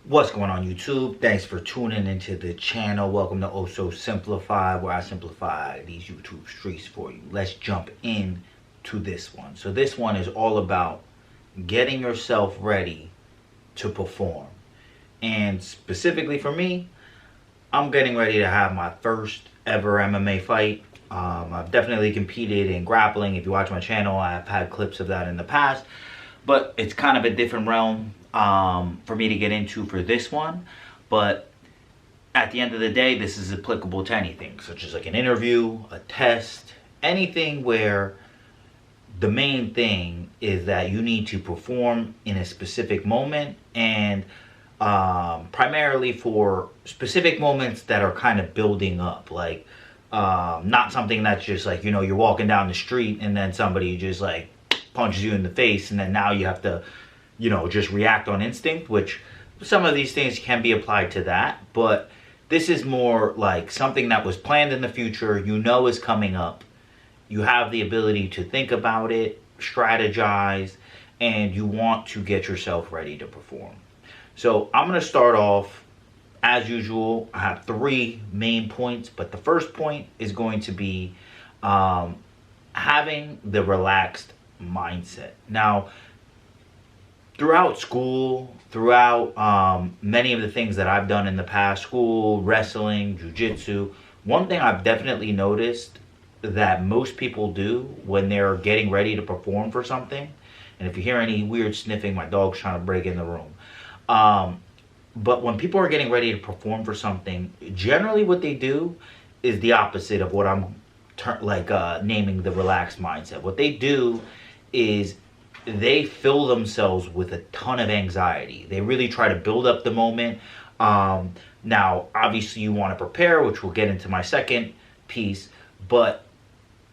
What's going on, YouTube? Thanks for tuning into the channel. Welcome to Also Simplified, where I simplify these YouTube streets for you. Let's jump in to this one. So this one is all about getting yourself ready to perform. And specifically for me, I'm getting ready to have my first ever MMA fight. I've definitely competed in grappling. If you watch my channel, I've had clips of that in the past. But it's kind of a different realm for me to get into for this one. But at the end of the day, this is applicable to anything, such as like an interview, a test, anything where the main thing is that you need to perform in a specific moment, and primarily for specific moments that are kind of building up, like not something that's just like, you know, you're walking down the street and then somebody just like punches you in the face and then now you have to, you know, just react on instinct, which some of these things can be applied to that. But this is more like something that was planned in the future, you know, is coming up. You have the ability to think about it, strategize, and you want to get yourself ready to perform. So I'm going to start off as usual. I have three main points, but the first point is going to be having the relaxed mindset. Now, throughout school, throughout many of the things that I've done in the past, school, wrestling, jiu-jitsu, one thing I've definitely noticed that most people do when they're getting ready to perform for something, and if you hear any weird sniffing, my dog's trying to break in the room. But when people are getting ready to perform for something, generally what they do is the opposite of what I'm naming the relaxed mindset. What they do is they fill themselves with a ton of anxiety. They really try to build up the moment. Now, obviously you want to prepare, which we'll get into my second piece, but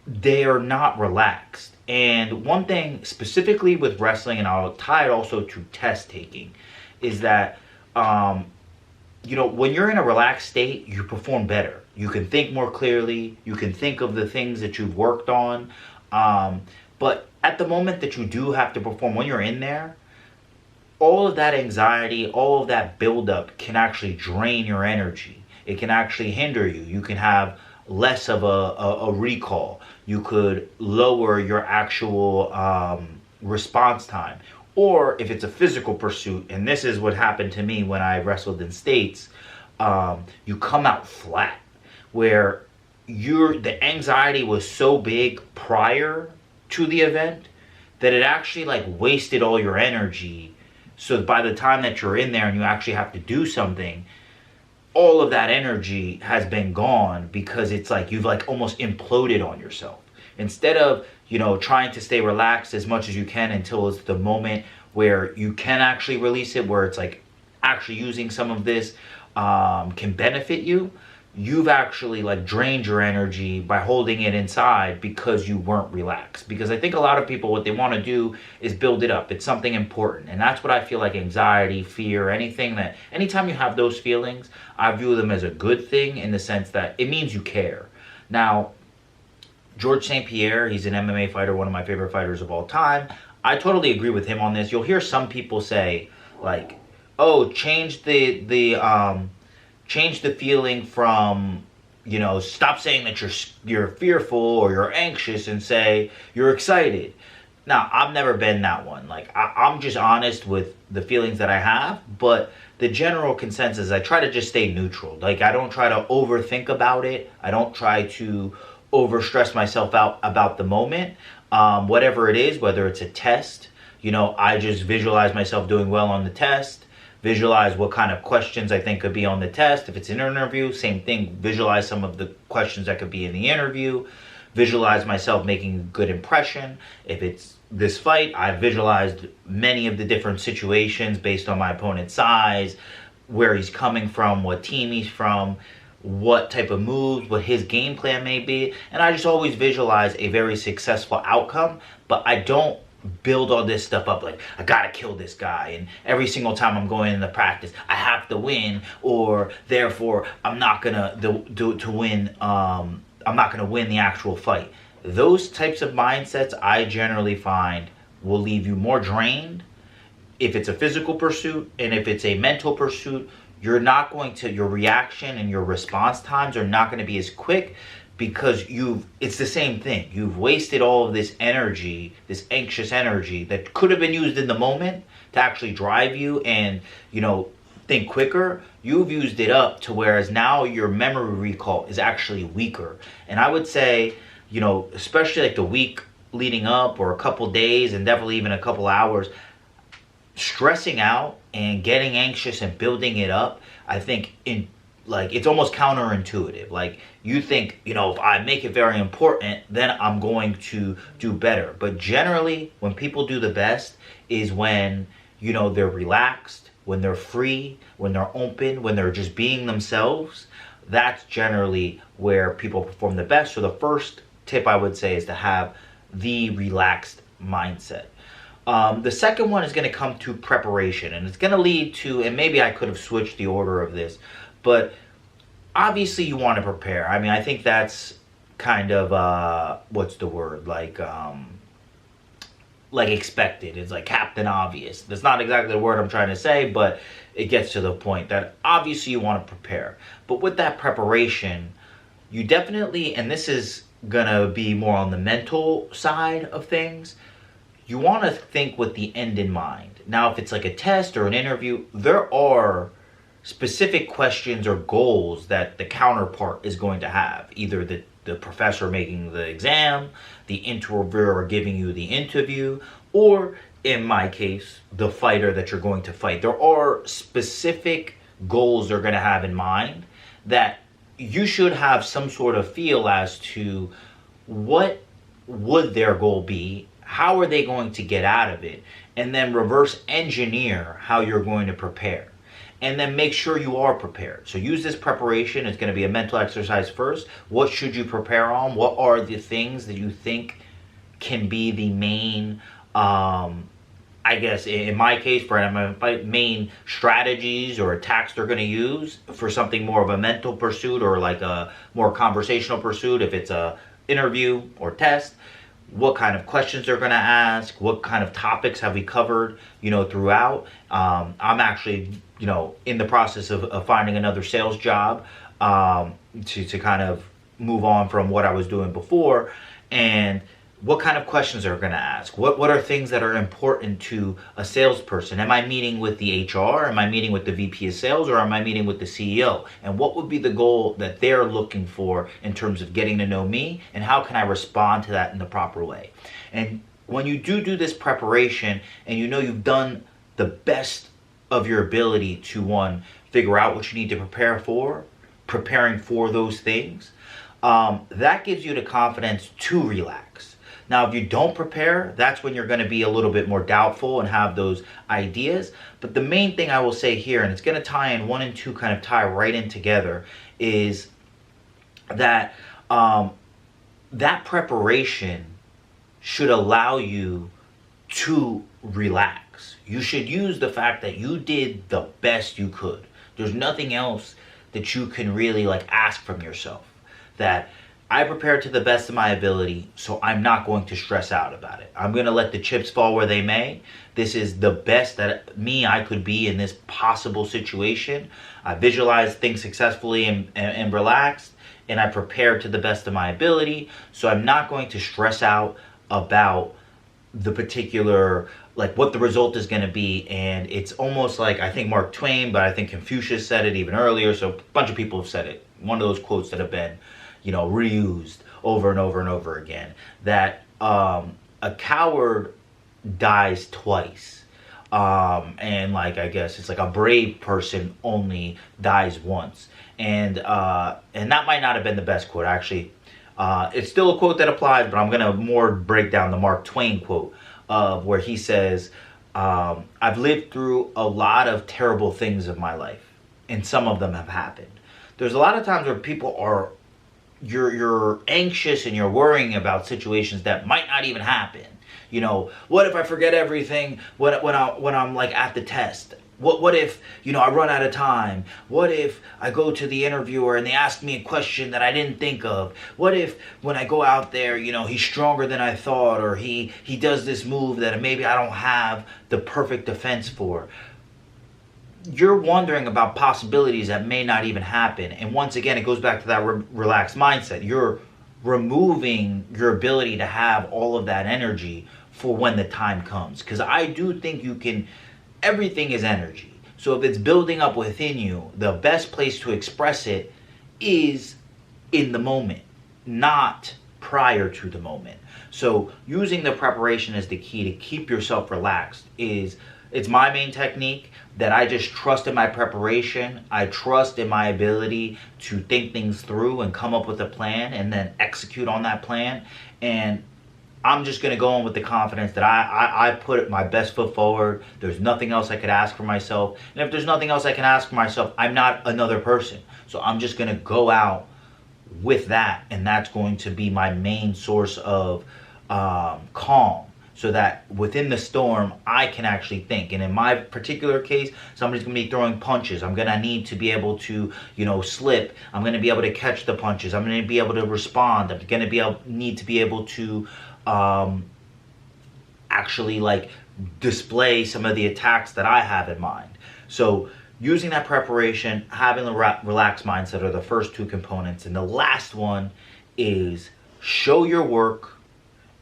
they are not relaxed. And one thing specifically with wrestling, and I'll tie it also to test taking, is that, you know, when you're in a relaxed state, you perform better. You can think more clearly. You can think of the things that you've worked on. But at the moment that you do have to perform, when you're in there, all of that anxiety, all of that buildup can actually drain your energy. It can actually hinder you. You can have less of a recall. You could lower your actual response time. Or if it's a physical pursuit, and this is what happened to me when I wrestled in States, you come out flat, where the anxiety was so big prior to the event that it actually like wasted all your energy. So by the time that you're in there and you actually have to do something, all of that energy has been gone, because it's like you've like almost imploded on yourself. Instead of, you know, trying to stay relaxed as much as you can until it's the moment where you can actually release it, where it's like actually using some of this can benefit you, you've actually like drained your energy by holding it inside because you weren't relaxed. Because I think a lot of people, what they want to do is build it up. It's something important. And that's what I feel like anxiety, fear, anytime you have those feelings, I view them as a good thing, in the sense that it means you care. Now, George St. Pierre, he's an MMA fighter, one of my favorite fighters of all time. I totally agree with him on this. You'll hear some people say like, oh, change the feeling from, you know, stop saying that you're fearful or you're anxious and say you're excited. Now, I've never been that one. Like, I'm just honest with the feelings that I have, but the general consensus, I try to just stay neutral. Like, I don't try to overthink about it. I don't try to overstress myself out about the moment. Whatever it is, whether it's a test, you know, I just visualize myself doing well on the test. Visualize what kind of questions I think could be on the test. If it's an interview, same thing. Visualize some of the questions that could be in the interview. Visualize myself making a good impression. If it's this fight, I visualized many of the different situations based on my opponent's size, where he's coming from, what team he's from, what type of moves, what his game plan may be. And I just always visualize a very successful outcome, but I don't build all this stuff up like I gotta kill this guy, and every single time I'm going into practice I have to win, or therefore I'm not gonna win. I'm not gonna win the actual fight. Those types of mindsets I generally find will leave you more drained if it's a physical pursuit and if it's a mental pursuit, you're not going to, your reaction and your response times are not going to be as quick, because it's the same thing. You've wasted all of this energy, this anxious energy that could have been used in the moment to actually drive you and, think quicker. You've used it up to whereas now your memory recall is actually weaker. And I would say, especially like the week leading up or a couple days and definitely even a couple hours, stressing out and getting anxious and building it up, I think it's almost counterintuitive. Like you think, if I make it very important, then I'm going to do better. But generally, when people do the best is when, they're relaxed, when they're free, when they're open, when they're just being themselves. That's generally where people perform the best. So the first tip I would say is to have the relaxed mindset. The second one is going to come to preparation, and it's going to lead to, and maybe I could have switched the order of this, but obviously you want to prepare. I mean, I think that's kind of, what's the word? Like expected. It's like Captain Obvious. That's not exactly the word I'm trying to say, but it gets to the point that obviously you want to prepare. But with that preparation, you definitely, and this is going to be more on the mental side of things, you want to think with the end in mind. Now, if it's like a test or an interview, there are specific questions or goals that the counterpart is going to have. Either the professor making the exam, the interviewer giving you the interview, or in my case, the fighter that you're going to fight. There are specific goals they're going to have in mind that you should have some sort of feel as to what would their goal be, how are they going to get out of it, and then reverse engineer how you're going to prepare. And then make sure you are prepared. So use this preparation. It's going to be a mental exercise first. What should you prepare on? What are the things that you think can be the main, I guess in my case, my main strategies or attacks they're going to use for something more of a mental pursuit or like a more conversational pursuit, if it's a interview or test. What kind of questions they're going to ask, what kind of topics have we covered, throughout. I'm actually, in the process of finding another sales job to kind of move on from what I was doing before. And what kind of questions they're going to ask. What are things that are important to a salesperson? Am I meeting with the HR? Am I meeting with the VP of sales? Or am I meeting with the CEO? And what would be the goal that they're looking for in terms of getting to know me? And how can I respond to that in the proper way? And when you do this preparation and you've done the best of your ability to, one, figure out what you need to prepare for, preparing for those things, that gives you the confidence to relax. Now, if you don't prepare, that's when you're going to be a little bit more doubtful and have those ideas. But the main thing I will say here, and it's going to tie in, 1 and 2 kind of tie right in together, is that that preparation should allow you to relax. You should use the fact that you did the best you could. There's nothing else that you can really ask from yourself. That I prepared to the best of my ability, so I'm not going to stress out about it. I'm going to let the chips fall where they may. This is the best that I could be in this possible situation. I visualized things successfully and relaxed, and I prepared to the best of my ability, so I'm not going to stress out about the particular, what the result is going to be. And it's almost like, I think Mark Twain, but I think Confucius said it even earlier, so a bunch of people have said it. One of those quotes that have been reused over and over and over again, that a coward dies twice. And I guess it's a brave person only dies once. And that might not have been the best quote, actually. It's still a quote that applies, but I'm going to more break down the Mark Twain quote where he says, I've lived through a lot of terrible things in my life, and some of them have happened. There's a lot of times where people are, you're anxious and you're worrying about situations that might not even happen. What if I forget everything when I'm at the test? What if, I run out of time? What if I go to the interviewer and they ask me a question that I didn't think of? What if when I go out there, he's stronger than I thought, or he does this move that maybe I don't have the perfect defense for? You're wondering about possibilities that may not even happen. And once again, it goes back to that relaxed mindset. You're removing your ability to have all of that energy for when the time comes. Because I do think everything is energy. So if it's building up within you, the best place to express it is in the moment, not prior to the moment. So using the preparation as the key to keep yourself relaxed it's my main technique, that I just trust in my preparation. I trust in my ability to think things through and come up with a plan and then execute on that plan. And I'm just going to go in with the confidence that I put my best foot forward. There's nothing else I could ask for myself. And if there's nothing else I can ask for myself, I'm not another person. So I'm just going to go out with that. And that's going to be my main source of calm. So that within the storm, I can actually think. And in my particular case, somebody's going to be throwing punches. I'm going to need to be able to, slip. I'm going to be able to catch the punches. I'm going to be able to respond. I'm going to need to be able to actually display some of the attacks that I have in mind. So using that preparation, having the relaxed mindset are the first two components. And the last one is show your work,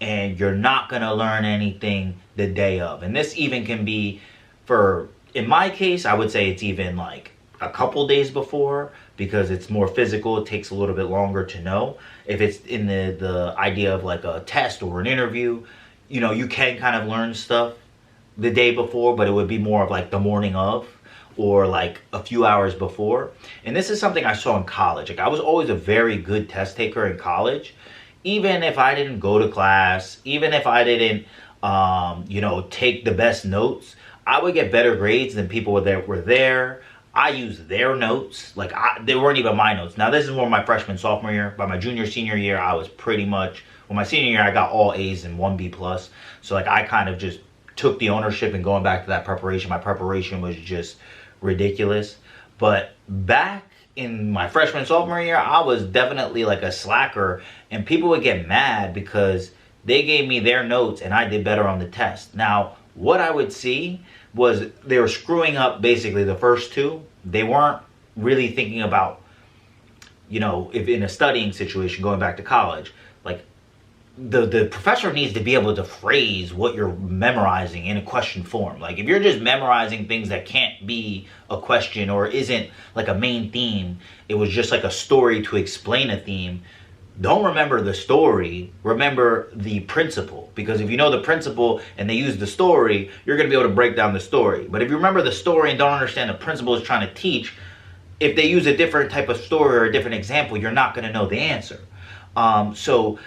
and you're not going to learn anything the day of. And this even can be in my case, I would say it's even a couple days before, because it's more physical. It takes a little bit longer to know. If it's in the idea of a test or an interview, you can kind of learn stuff the day before, but it would be more of the morning of, or a few hours before. And this is something I saw in college. I was always a very good test taker in college. Even if I didn't go to class, even if I didn't, take the best notes, I would get better grades than people that were there. I used their notes. They weren't even my notes. Now, this is more my freshman, sophomore year. By my junior, senior year, I was pretty much, my senior year, I got all A's and 1 B+. So, I kind of just took the ownership, and going back to that preparation, my preparation was just ridiculous. But back in my freshman, sophomore year, I was definitely a slacker, and people would get mad because they gave me their notes and I did better on the test. Now, what I would see was they were screwing up basically the first two. They weren't really thinking about, if in a studying situation, going back to college, the professor needs to be able to phrase what you're memorizing in a question form. If you're just memorizing things that can't be a question or isn't a main theme, it was just a story to explain a theme, don't remember the story, remember the principle. Because if you know the principle and they use the story, you're going to be able to break down the story. But if you remember the story and don't understand the principle it's trying to teach, if they use a different type of story or a different example, you're not going to know the answer. So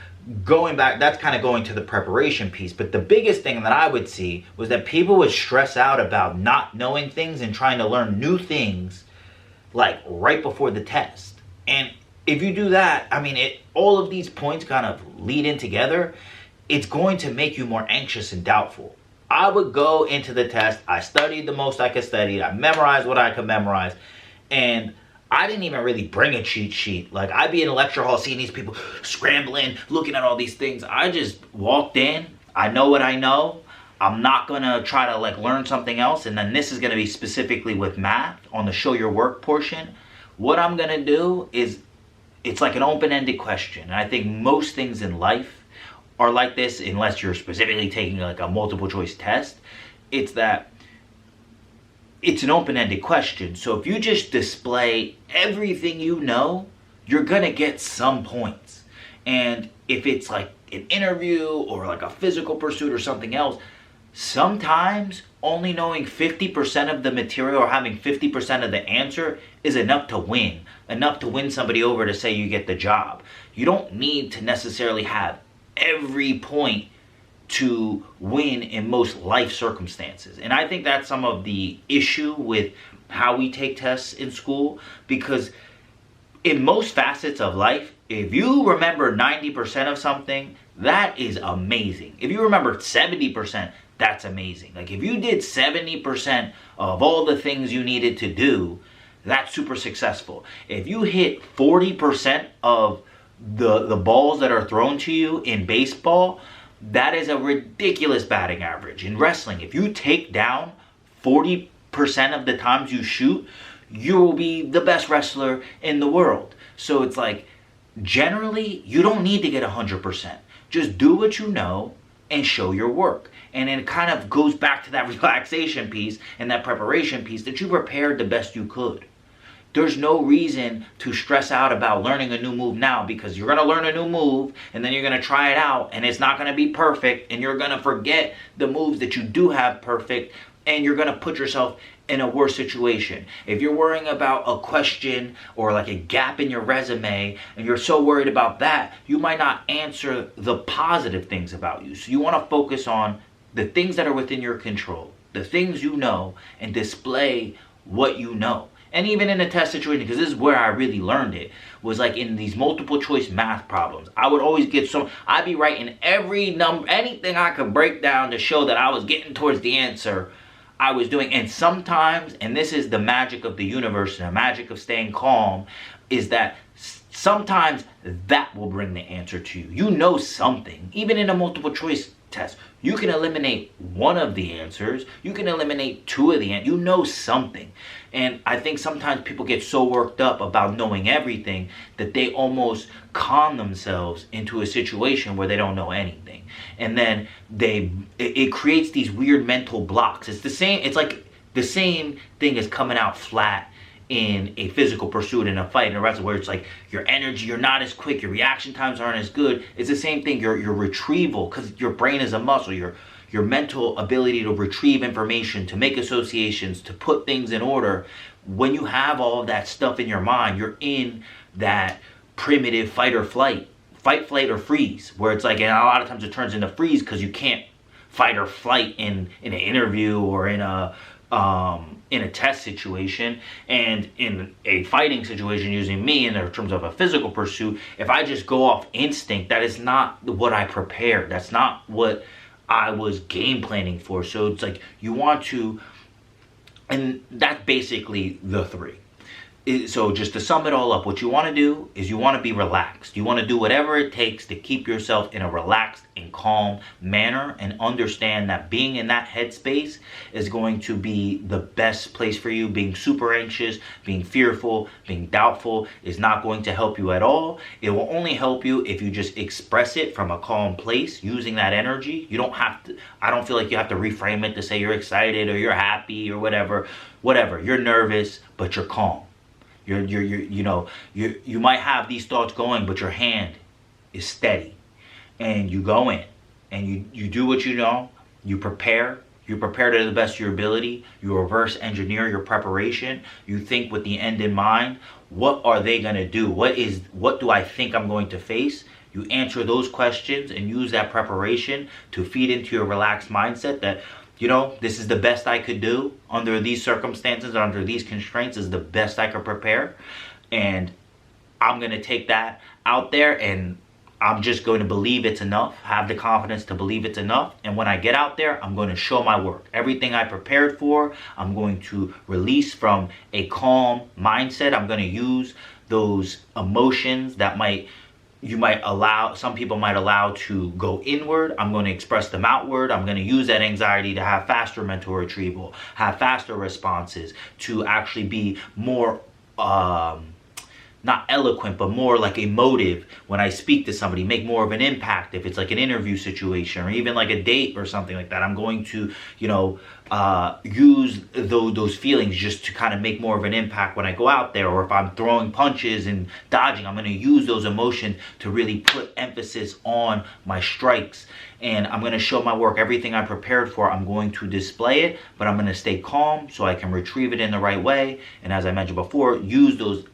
going back, that's kind of going to the preparation piece. But the biggest thing that I would see was that people would stress out about not knowing things and trying to learn new things right before the test. And if you do that, all of these points kind of lead in together. It's going to make you more anxious and doubtful. I would go into the test. I studied the most I could study. I memorized what I could memorize. And I didn't even really bring a cheat sheet. I'd be in a lecture hall seeing these people scrambling, looking at all these things. I just walked in. I know what I know. I'm not going to try to learn something else. And then this is going to be specifically with math on the show your work portion. What I'm going to do is, it's an open-ended question. And I think most things in life are like this, unless you're specifically taking a multiple choice test. It's that it's an open-ended question. So if you just display everything you know, you're going to get some points. And if it's an interview or a physical pursuit or something else, sometimes only knowing 50% of the material or having 50% of the answer is enough to win somebody over to say you get the job. You don't need to necessarily have every point to win in most life circumstances. And I think that's some of the issue with how we take tests in school, because in most facets of life, if you remember 90% of something, that is amazing. If you remember 70%, that's amazing. Like if you did 70% of all the things you needed to do, that's super successful. If you hit 40% of the balls that are thrown to you in baseball, that is a ridiculous batting average. In wrestling, if you take down 40% of the times you shoot, you will be the best wrestler in the world. So it's like, generally, you don't need to get 100%. Just do what you know and show your work. And it kind of goes back to that relaxation piece and that preparation piece, that you prepared the best you could. There's no reason to stress out about learning a new move now, because you're going to learn a new move and then you're going to try it out and it's not going to be perfect, and you're going to forget the moves that you do have perfect, and you're going to put yourself in a worse situation. If you're worrying about a question or like a gap in your resume and you're so worried about that, you might not answer the positive things about you. So you want to focus on the things that are within your control, the things you know, and display what you know. And even in a test situation, because this is where I really learned it, was like in these multiple choice math problems. I would always get I'd be writing every number, anything I could break down to show that I was getting towards the answer, I was doing. And sometimes, and this is the magic of the universe and the magic of staying calm, is that sometimes that will bring the answer to you. You know something. Even in a multiple choice test, you can eliminate one of the answers. You can eliminate two of the answers. You know something. And I think sometimes people get so worked up about knowing everything that they almost con themselves into a situation where they don't know anything. And then it creates these weird mental blocks. It's like the same thing as coming out flat in a physical pursuit, in a fight, in a wrestle, where it's like your energy, you're not as quick, your reaction times aren't as good. It's the same thing, your retrieval, because your brain is a muscle, your mental ability to retrieve information, to make associations, to put things in order. When you have all of that stuff in your mind, you're in that primitive fight or flight, flight, or freeze, where it's like, and a lot of times it turns into freeze because you can't fight or flight in an interview or in a test situation. And in a fighting situation, using me in terms of a physical pursuit, if I just go off instinct, that is not what I prepared. That's not what I was game planning for. So it's like you want to, and that's basically the three. So just to sum it all up, what you want to do is you want to be relaxed. You want to do whatever it takes to keep yourself in a relaxed and calm manner, and understand that being in that headspace is going to be the best place for you. Being super anxious, being fearful, being doubtful is not going to help you at all. It will only help you if you just express it from a calm place, using that energy. You don't have to, I don't feel like you have to reframe it to say you're excited or you're happy or whatever. You're nervous, but you're calm. You might have these thoughts going, but your hand is steady, and you go in and you do what you know. You prepare to the best of your ability. You reverse engineer your preparation. You think with the end in mind. What are they going to do? What do I think I'm going to face? You answer those questions and use that preparation to feed into your relaxed mindset that, this is the best I could do under these circumstances, under these constraints, is the best I could prepare. And I'm going to take that out there, and I'm just going to believe it's enough, have the confidence to believe it's enough. And when I get out there, I'm going to show my work. Everything I prepared for, I'm going to release from a calm mindset. I'm going to use those emotions that some people might allow to go inward. I'm going to express them outward. I'm going to use that anxiety to have faster mental retrieval, have faster responses, to actually be more, not eloquent, but more like emotive when I speak to somebody, make more of an impact if it's like an interview situation or even like a date or something like that. I'm going to, use those feelings just to kind of make more of an impact when I go out there. Or if I'm throwing punches and dodging, I'm going to use those emotions to really put emphasis on my strikes. And I'm going to show my work. Everything I prepared for, I'm going to display it, but I'm going to stay calm so I can retrieve it in the right way. And as I mentioned before, use those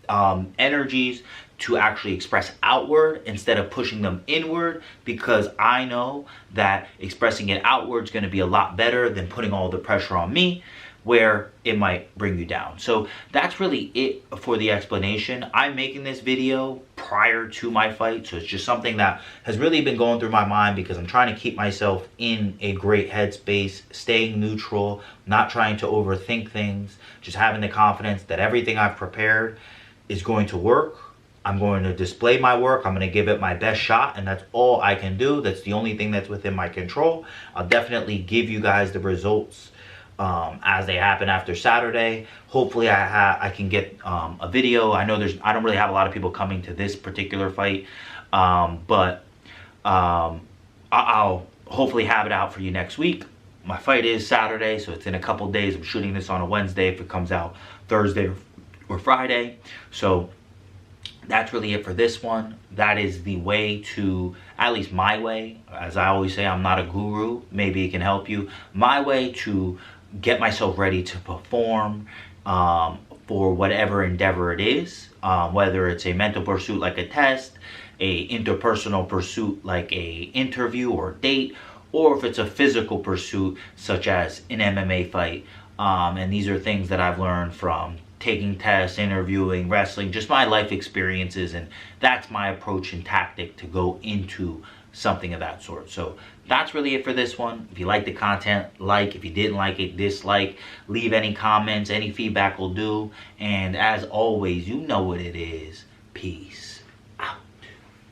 energies to actually express outward instead of pushing them inward, because I know that expressing it outward is going to be a lot better than putting all the pressure on me. where it might bring you down. So that's really it for the explanation. I'm making this video prior to my fight, so it's just something that has really been going through my mind because I'm trying to keep myself in a great headspace, staying neutral, not trying to overthink things, just having the confidence that everything I've prepared is going to work. I'm going to display my work. I'm going to give it my best shot, and that's all I can do. That's the only thing that's within my control. I'll definitely give you guys the results as they happen after Saturday. Hopefully I can get a video. I know I don't really have a lot of people coming to this particular fight, but I'll hopefully have it out for you next week. My fight is Saturday, so it's in a couple days. I'm shooting this on a Wednesday if it comes out Thursday or Friday. So that's really it for this one. That is the way to, at least my way, as I always say, I'm not a guru, maybe it can help you, my way to get myself ready to perform for whatever endeavor it is, whether it's a mental pursuit like a test, a interpersonal pursuit like a interview or date, or if it's a physical pursuit such as an MMA fight. And these are things that I've learned from taking tests, interviewing, wrestling, just my life experiences, and that's my approach and tactic to go into something of that sort. So that's really it for this one. If you like the content, like. If you didn't like it, dislike. Leave any comments, any feedback will do. And as always, you know what it is. Peace.